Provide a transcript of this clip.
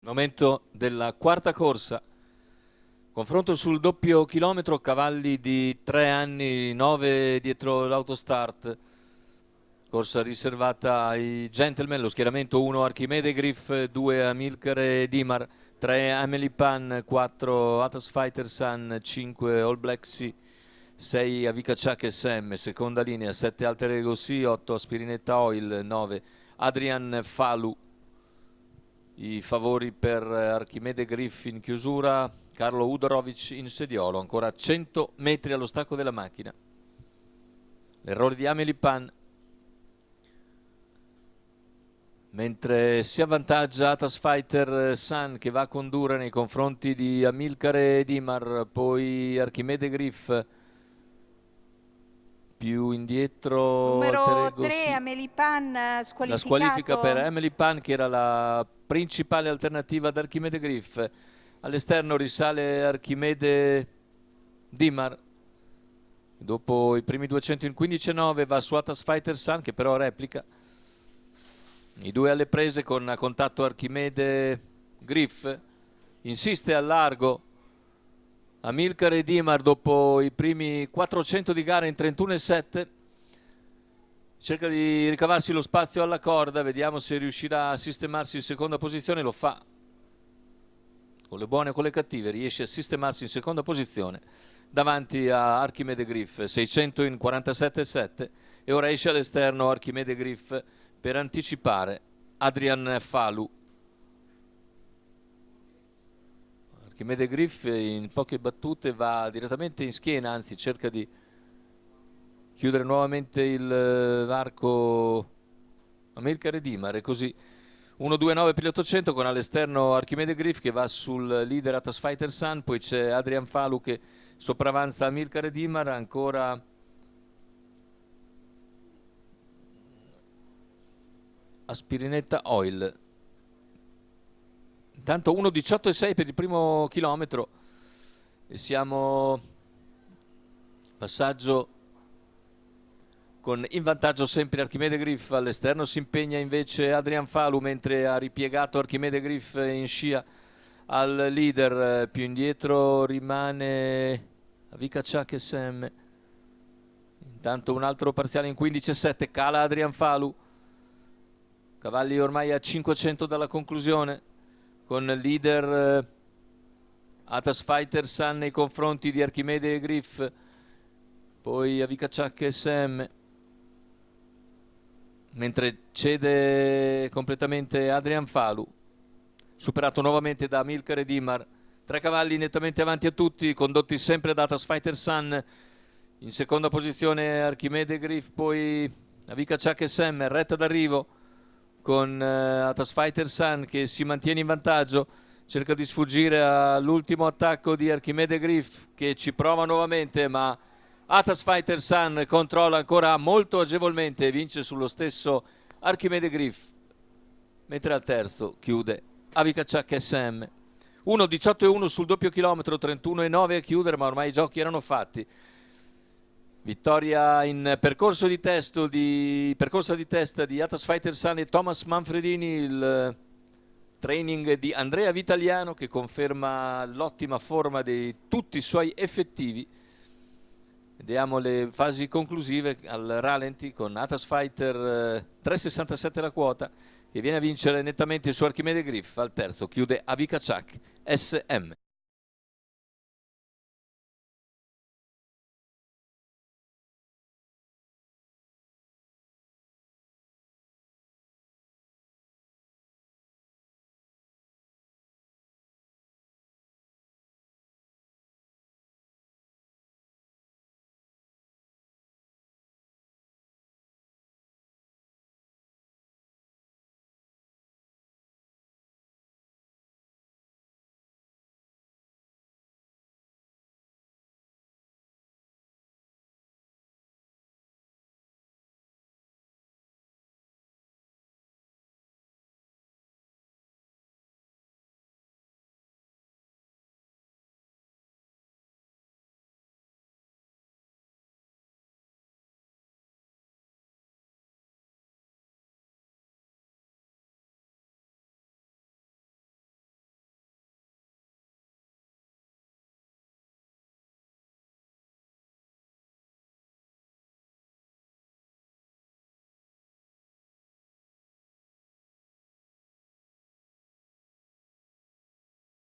Momento della quarta corsa, confronto sul doppio chilometro, cavalli di 3 anni, 9 dietro l'autostart, corsa riservata ai gentleman, lo schieramento 1 Archimede Griff, 2 Amilcare Dimar, 3 Amelie Pan, 4 Atas Fighter Sun, 5 All Black Sea, 6 Avica Chuck SM, seconda linea, 7 Alter Ego Sea, 8 Aspirinetta Oil, 9 Adrian Falu. I favori per Archimede Griff in chiusura, Carlo Udorovic in sediolo, ancora 100 metri allo stacco della macchina. L'errore di Amelie Pan, mentre si avvantaggia Atas Fighter Sun che va a condurre nei confronti di Amilcare Dimar, poi Archimede Griff, più indietro Numero 3 Amelie Pan squalificato. La squalifica per Amelie Pan, che era la principale alternativa ad Archimede Griff. All'esterno risale Archimede Dimar, dopo i primi 200 in 15,9 va su Atas Fighter Sun, che però replica. I due alle prese con a contatto Archimede Griff, insiste al largo Amilcare Dimar dopo i primi 400 di gara in 31,7, cerca di ricavarsi lo spazio alla corda, vediamo se riuscirà a sistemarsi in seconda posizione. Lo fa con le buone e con le cattive, riesce a sistemarsi in seconda posizione davanti a Archimede Griff, 600 in 47,7, e ora esce all'esterno Archimede Griff per anticipare Adrian Falu. Archimede Griff in poche battute va direttamente in schiena, anzi cerca di chiudere nuovamente il varco Amilcare Dimar, e così 1-2-9 per gli 800 con all'esterno Archimede Griff che va sul leader Atas Fighter Sun, poi c'è Adrian Falu che sopravanza Amilcare Dimar, ancora Aspirinetta Oil. Intanto 1:18,6 per il primo chilometro e siamo passaggio con in vantaggio sempre Archimede Griff. All'esterno si impegna invece Adrian Falu, mentre ha ripiegato Archimede Griff in scia al leader. Più indietro rimane Avica Chuck SM. Intanto un altro parziale in 15,7, cala Adrian Falu, cavalli ormai a 500 dalla conclusione, con leader Atas Fighter Sun nei confronti di Archimede Griff, poi Avica Chuck SM, mentre cede completamente Adrian Falu, superato nuovamente da Amilcare Dimar. 3 cavalli nettamente avanti a tutti, condotti sempre da Atas Fighter Sun. In seconda posizione Archimede Griff, poi Avica Chuck SM, retta d'arrivo con Atas Fighter Sun che si mantiene in vantaggio, cerca di sfuggire all'ultimo attacco di Archimede Griff che ci prova nuovamente, ma Atas Fighter Sun controlla ancora molto agevolmente e vince sullo stesso Archimede Griff, mentre al terzo chiude Avica Chuck SM. 1:18,1 sul doppio chilometro, 31,9 a chiudere, ma ormai i giochi erano fatti. Vittoria in percorso di testa di Atas Fighter Sun e Thomas Manfredini, il training di Andrea Vitaliano che conferma l'ottima forma di tutti i suoi effettivi. Vediamo le fasi conclusive al rallenti con Atas Fighter 3,67 la quota, che viene a vincere nettamente su Archimede Griff. Al terzo chiude Avica Chuck SM.